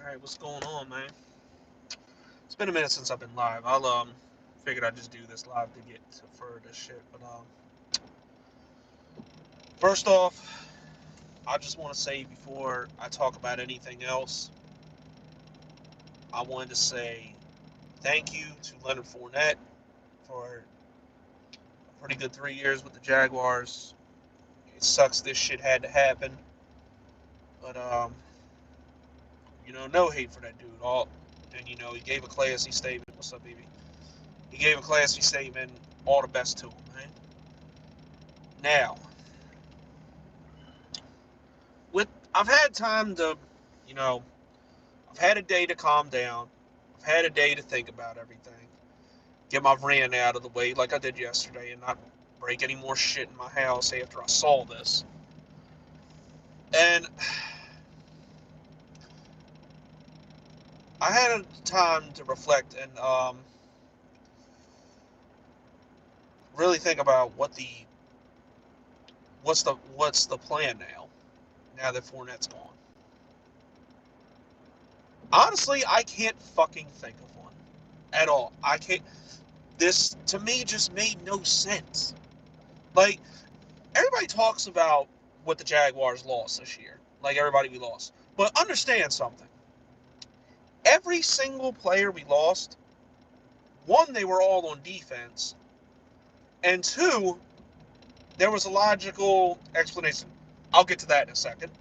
Alright, what's going on, man? It's been a minute since I've been live. Figured I'd just do this live to get to further this shit. But first off, I just want to say before I talk about anything else, I wanted to say thank you to Leonard Fournette for a pretty good 3 years with the Jaguars. It sucks this shit had to happen, but no hate for that dude. And he gave a classy statement. What's up, baby? He gave a classy statement. All the best to him, man. Now, I've had time to, you know, I've had a day to calm down. I've had a day to think about everything. Get my rant out of the way like I did yesterday and not break any more shit in my house after I saw this. And I had time to reflect and really think about what's the plan now that Fournette's gone. Honestly, I can't fucking think of one at all. I can't. This to me just made no sense. Like, everybody talks about what the Jaguars lost this year. Like, everybody we lost. But understand something. Every single player we lost, one, they were all on defense, and two, there was a logical explanation. I'll get to that in a second.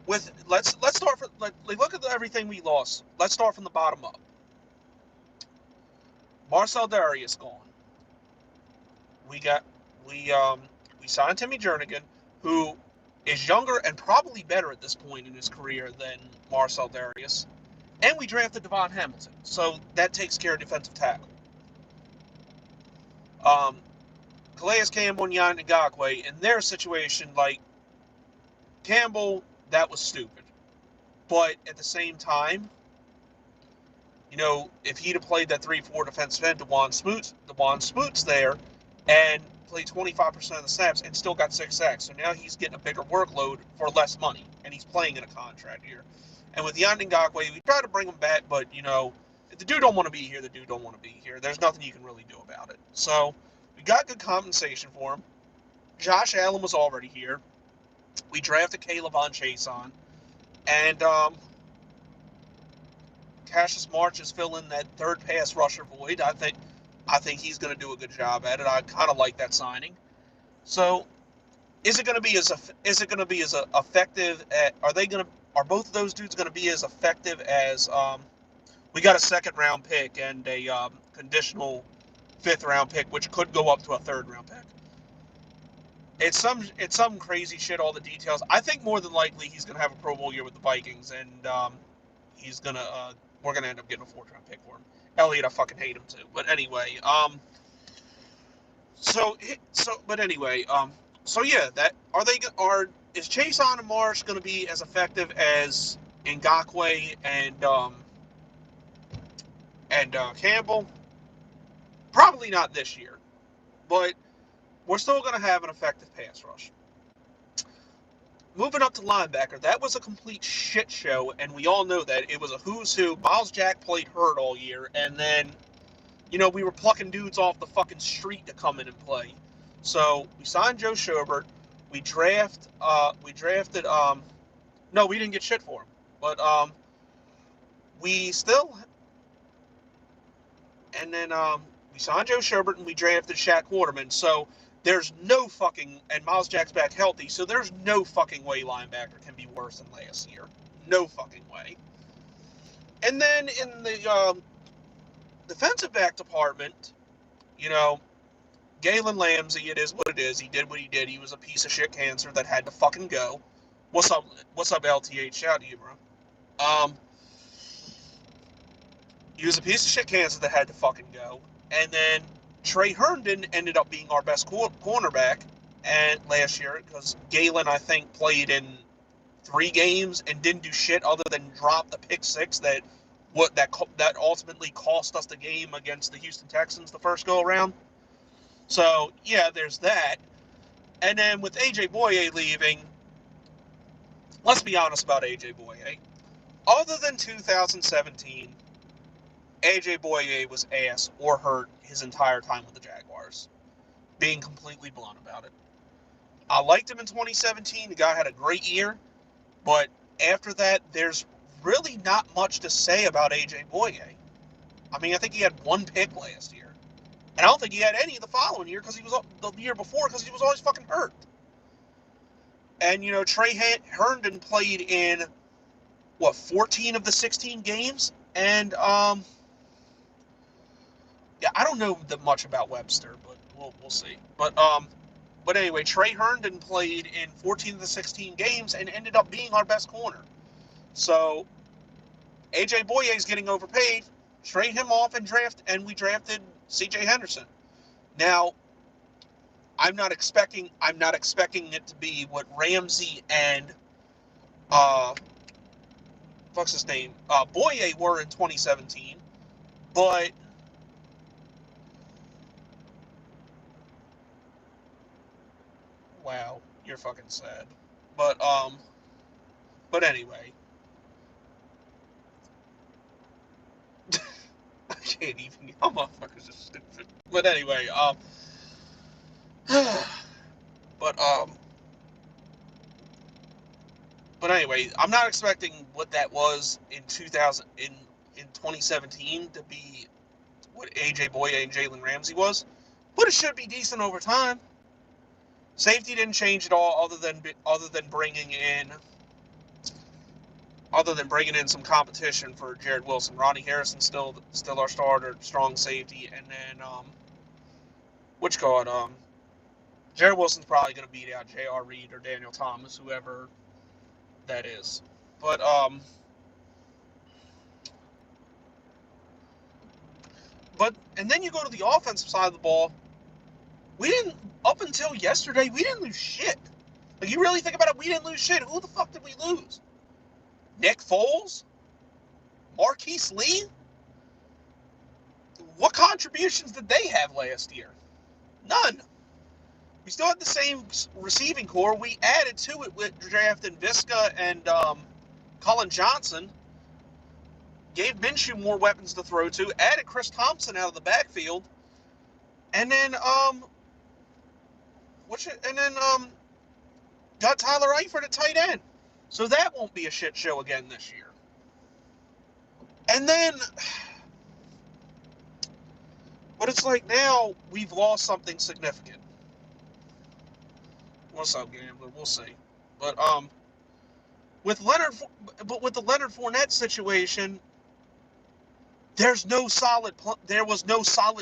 Let's start from look at everything we lost. Let's start from the bottom up. Marcel Darius gone. We signed Timmy Jernigan, who is younger and probably better at this point in his career than Marcel Darius, and we drafted Devon Hamilton, so that takes care of defensive tackle. Calais Campbell and Yannick Ngakoue, in their situation, like Campbell, that was stupid. But at the same time, if he'd have played that 3-4 defensive end, Devon Smoot's there, and played 25% of the snaps and still got 6 sacks. So now he's getting a bigger workload for less money, and he's playing in a contract year. And with Yannick Ngakoue, we tried to bring him back, but, if the dude don't want to be here, the dude don't want to be here. There's nothing you can really do about it. So we got good compensation for him. Josh Allen was already here. We drafted Caleb on Chason. And Cassius March is filling that third pass rusher void. I think he's going to do a good job at it. I kind of like that signing. So, is it going to be as effective? Are both of those dudes going to be as effective as we got a second round pick and a conditional 5th round pick, which could go up to a 3rd round pick? It's some crazy shit. All the details. I think more than likely he's going to have a Pro Bowl year with the Vikings, and we're gonna end up getting a 4th round pick for him. Elliott, I fucking hate him too. But anyway, is Chason and Marsh going to be as effective as Ngakoue and Campbell? Probably not this year, but we're still going to have an effective pass rush. Moving up to linebacker, that was a complete shit show, and we all know that. It was a who's who. Miles Jack played hurt all year, and then, we were plucking dudes off the fucking street to come in and play. So we signed Joe Schobert. We drafted, no, we didn't get shit for him, but we still, and then we signed Joe Schobert and we drafted Shaq Quarterman. So there's no fucking, and Miles Jack's back healthy, so there's no fucking way linebacker can be worse than last year. No fucking way. And then in the defensive back department, Galen Ramsey, it is what it is. He did what he did. He was a piece of shit cancer that had to fucking go. What's up, LTH? Shout out to you, bro. He was a piece of shit cancer that had to fucking go. And then Trey Herndon ended up being our best cornerback last year, because Galen, I think, played in 3 games and didn't do shit other than drop the pick 6 that ultimately cost us the game against the Houston Texans the first go around. So yeah, there's that. And then with AJ Boye leaving, let's be honest about AJ Boye. Other than 2017, AJ Boye was ass or hurt his entire time with the Jaguars. Being completely blunt about it. I liked him in 2017. The guy had a great year, but after that, there's really not much to say about AJ Boye. I mean, I think he had one pick last year. And I don't think he had any the following year because he was the year before because he was always fucking hurt. And, Trey Herndon played in, 14 of the 16 games? And, yeah, I don't know that much about Webster, but we'll see. But anyway, Trey Herndon played in 14 of the 16 games and ended up being our best corner. So, AJ Boye is getting overpaid. Trade him off and we drafted C.J. Henderson. Now, I'm not expecting it to be what Ramsey and what's his name? Boye were in 2017, but wow, you're fucking sad. But anyway, I can't even. Y'all motherfuckers are stupid. But anyway, but But anyway, I'm not expecting what that was in 2017 to be what AJ Boye and Jalen Ramsey was, but it should be decent over time. Safety didn't change at all, other than bringing in some competition for Jared Wilson. Ronnie Harrison still our starter, strong safety, and then Jared Wilson's probably going to beat out J.R. Reed or Daniel Thomas, whoever that is. But and then you go to the offensive side of the ball. Up until yesterday, we didn't lose shit. Like, you really think about it, we didn't lose shit. Who the fuck did we lose? Nick Foles? Marquise Lee? What contributions did they have last year? None. We still had the same receiving core. We added to it with drafting Visca and Colin Johnson. Gave Minshew more weapons to throw to. Added Chris Thompson out of the backfield. And then got Tyler Eifert at tight end. So that won't be a shit show again this year. And then, but it's like now we've lost something significant. What's up, Gambler? We'll see. But with the Leonard Fournette situation, there was no solid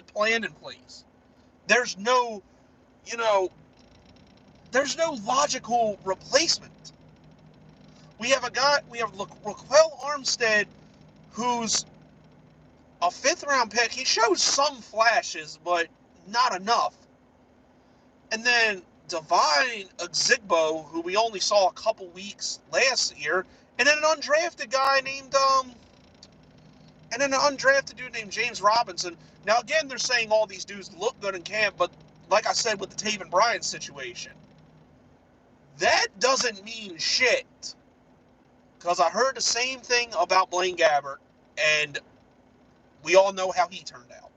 plan in place. There's no logical replacement. We have Raquel Armstead, who's a 5th-round pick. He shows some flashes, but not enough. And then Divine Ozigbo, who we only saw a couple weeks last year, and then an undrafted dude named James Robinson. Now, again, they're saying all these dudes look good in camp, but like I said with the Taven Bryan situation, that doesn't mean shit. Because I heard the same thing about Blaine Gabbert, and we all know how he turned out.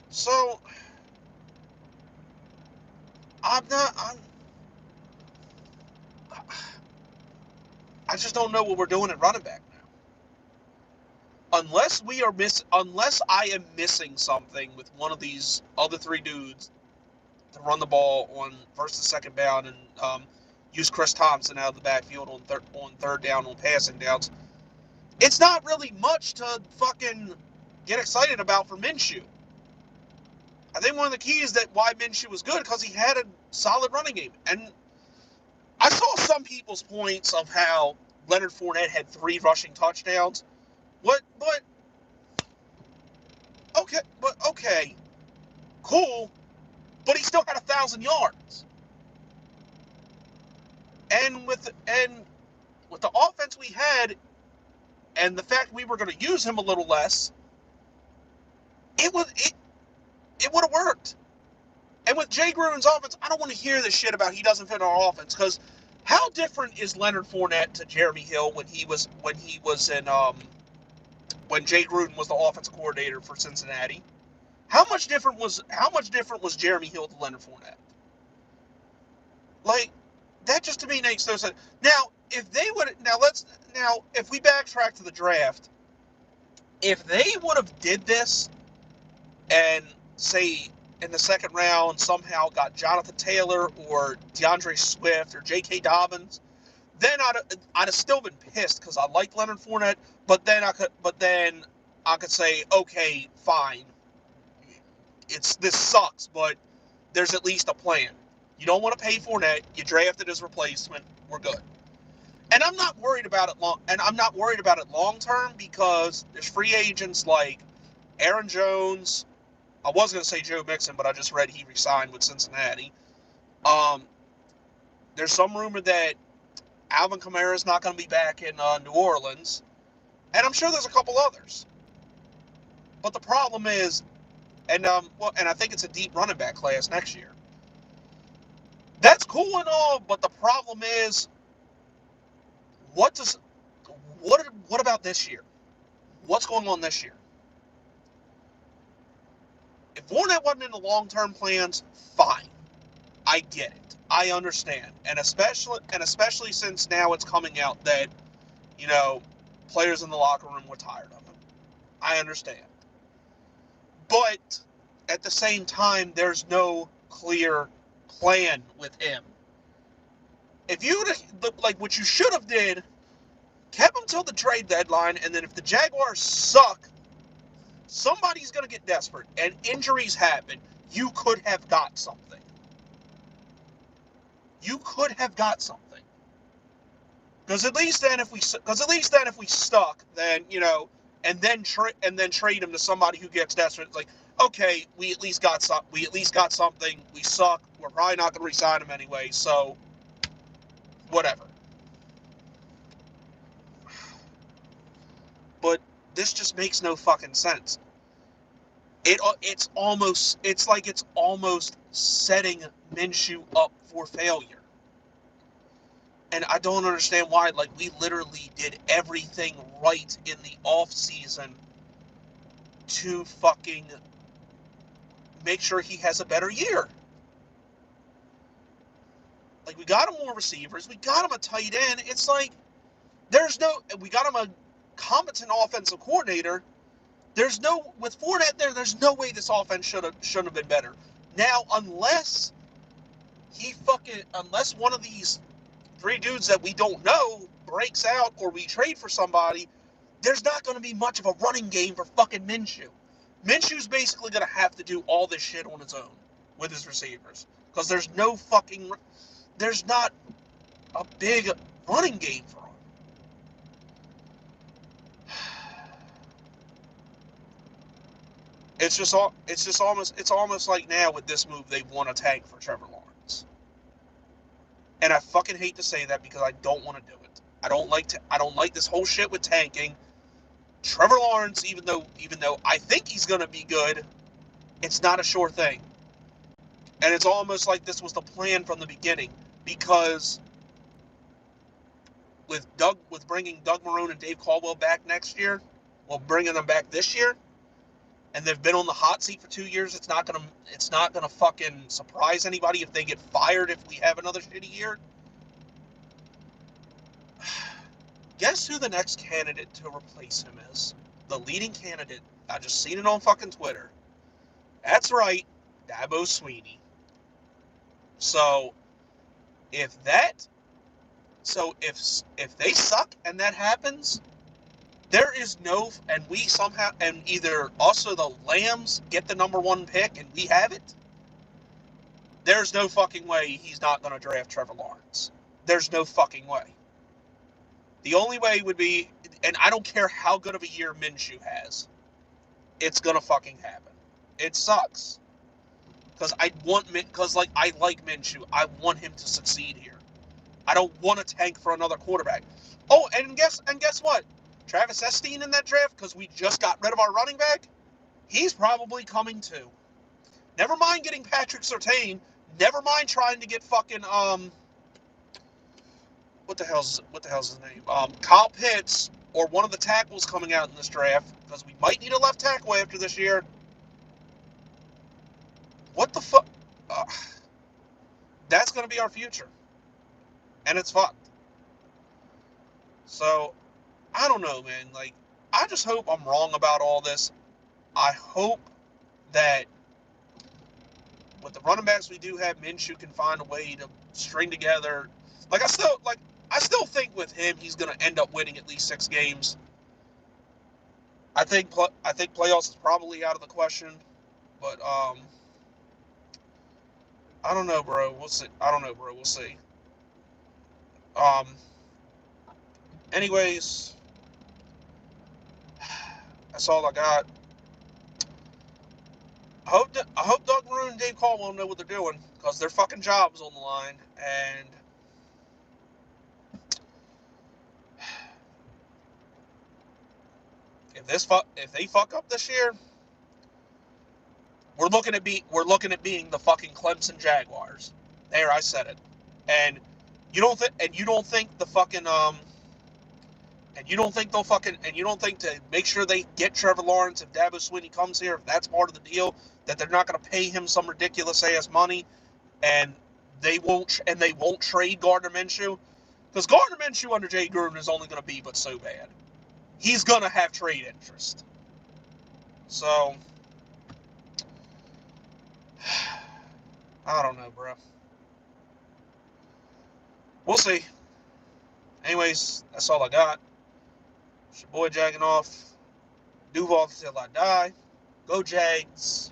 So, I just don't know what we're doing at running back now. Unless I am missing something with one of these other 3 dudes to run the ball on first and second down and use Chris Thompson out of the backfield on third down on passing downs. It's not really much to fucking get excited about for Minshew. I think one of the keys that why Minshew was good because he had a solid running game. And I saw some people's points of how Leonard Fournette had 3 rushing touchdowns. Okay, cool, but he still had 1,000 yards. And with the offense we had, and the fact we were going to use him a little less, it would have worked. And with Jay Gruden's offense, I don't want to hear this shit about he doesn't fit our offense, because How different is Leonard Fournette to Jeremy Hill when he was in when Jay Gruden was the offensive coordinator for Cincinnati? How much different was Jeremy Hill to Leonard Fournette? Like, that just to me makes no sense. Now, if we backtrack to the draft, if they would have did this and say in the second round somehow got Jonathan Taylor or DeAndre Swift or J.K. Dobbins, then I'd have still been pissed because I like Leonard Fournette. But then I could say, okay, fine. This sucks, but there's at least a plan. You don't want to pay Fournette. You drafted his replacement. We're good. And I'm not worried about it long term because there's free agents like Aaron Jones. I was going to say Joe Mixon, but I just read he resigned with Cincinnati. There's some rumor that Alvin Kamara is not going to be back in New Orleans, and I'm sure there's a couple others. But the problem is, and I think it's a deep running back class next year. That's cool and all, but the problem is, what about this year? What's going on this year? If Fournette wasn't in the long-term plans, fine. I get it. I understand. And especially since now it's coming out that, players in the locker room were tired of him. I understand. But at the same time, there's no clear plan with him. If you like what you should have did, kept him till the trade deadline, and then if the Jaguars suck, somebody's going to get desperate, and injuries happen. You could have got something. Because at least then, if we stuck, then and then trade him to somebody who gets desperate. It's like, okay, we at least got something. We suck. We're probably not going to re-sign him anyway. So, whatever. But this just makes no fucking sense. It's almost setting Minshew up for failure. And I don't understand why. Like, we literally did everything right in the offseason to fucking make sure he has a better year. Like, we got him more receivers. We got him a tight end. It's like, we got him a competent offensive coordinator. With Fournette there's no way this offense shouldn't have been better. Now, unless one of these three dudes that we don't know breaks out or we trade for somebody, there's not going to be much of a running game for fucking Minshew. Minshew's basically going to have to do all this shit on his own with his receivers because there's not a big running game for him. It's almost like now with this move they want a tank for Trevor Lawrence. And I fucking hate to say that because I don't want to do it. I don't like this whole shit with tanking. Trevor Lawrence, even though I think he's going to be good, it's not a sure thing. And it's almost like this was the plan from the beginning because with bringing Doug Marrone and Dave Caldwell back next year, bringing them back this year, and they've been on the hot seat for 2 years, it's not gonna fucking surprise anybody if they get fired if we have another shitty year. Guess who the next candidate to replace him is? The leading candidate. I just seen it on fucking Twitter. That's right, Dabo Swinney. So if they suck and that happens, there is no, and we somehow, and either us or the Lambs get the number 1 pick and we have it, there's no fucking way he's not going to draft Trevor Lawrence. There's no fucking way. The only way would be, and I don't care how good of a year Minshew has, it's going to fucking happen. It sucks. Because I like Minshew. I want him to succeed here. I don't want to tank for another quarterback. Oh, and guess what? Travis Estienne in that draft, because we just got rid of our running back, he's probably coming too. Never mind getting Patrick Surtain. Never mind trying to get fucking what the hell's his name? Kyle Pitts or one of the tackles coming out in this draft, because we might need a left tackle after this year. What the fuck? That's going to be our future, and it's fucked. So I don't know, man. Like, I just hope I'm wrong about all this. I hope that with the running backs we do have, Minshew can find a way to string together. I still think with him, he's going to end up winning at least 6 games. I think playoffs is probably out of the question, but I don't know, bro. We'll see. I don't know, bro. We'll see. Um. Anyways, that's all I got. I hope Doug Marrone and Dave Caldwell know what they're doing, because their fucking job's on the line. And if they fuck up this year, we're looking at being the fucking Clemson Jaguars. There, I said it. And you don't think the fucking and you don't think to make sure they get Trevor Lawrence if Dabo Swinney comes here, if that's part of the deal, that they're not going to pay him some ridiculous ass money, and they won't trade Gardner Minshew, because Gardner Minshew under Jay Gruden is only going to be but so bad. He's going to have trade interest. So I don't know, bro. We'll see. Anyways, that's all I got. It's your boy jacking off. Duval till I die. Go Jags.